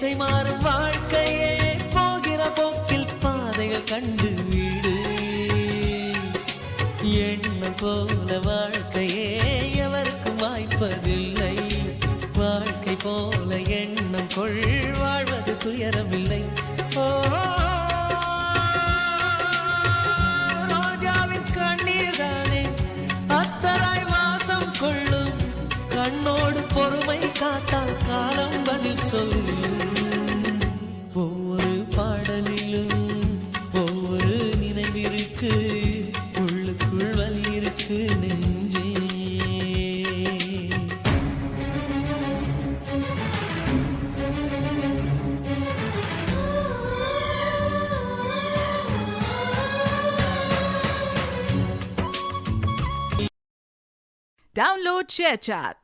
திசை மாறும் வாழ்க்கையே போகிற போக்கில் பாதைகள் கண்டு வீடு. எண்ணம் போல வாழ்க்கையே எவருக்கும் வாய்ப்பதில்லை. வாழ்க்கை போல எண்ணம் கொள் வாழ்வது துயரமில்லை. ஓ ரோஜாவின் கண்ணீர் தானே அத்தராய் வாசம் கொள்ளும். கண்ணோடு பொறுமை காத்தால் காலம் பதில் சொல்லும். ஒவ்வொரு பாடலிலும் ஒவ்வொரு நினைவிற்கு உள்ளுக்குள் வலி இருக்கு நெஞ்சே. Download ShareChat.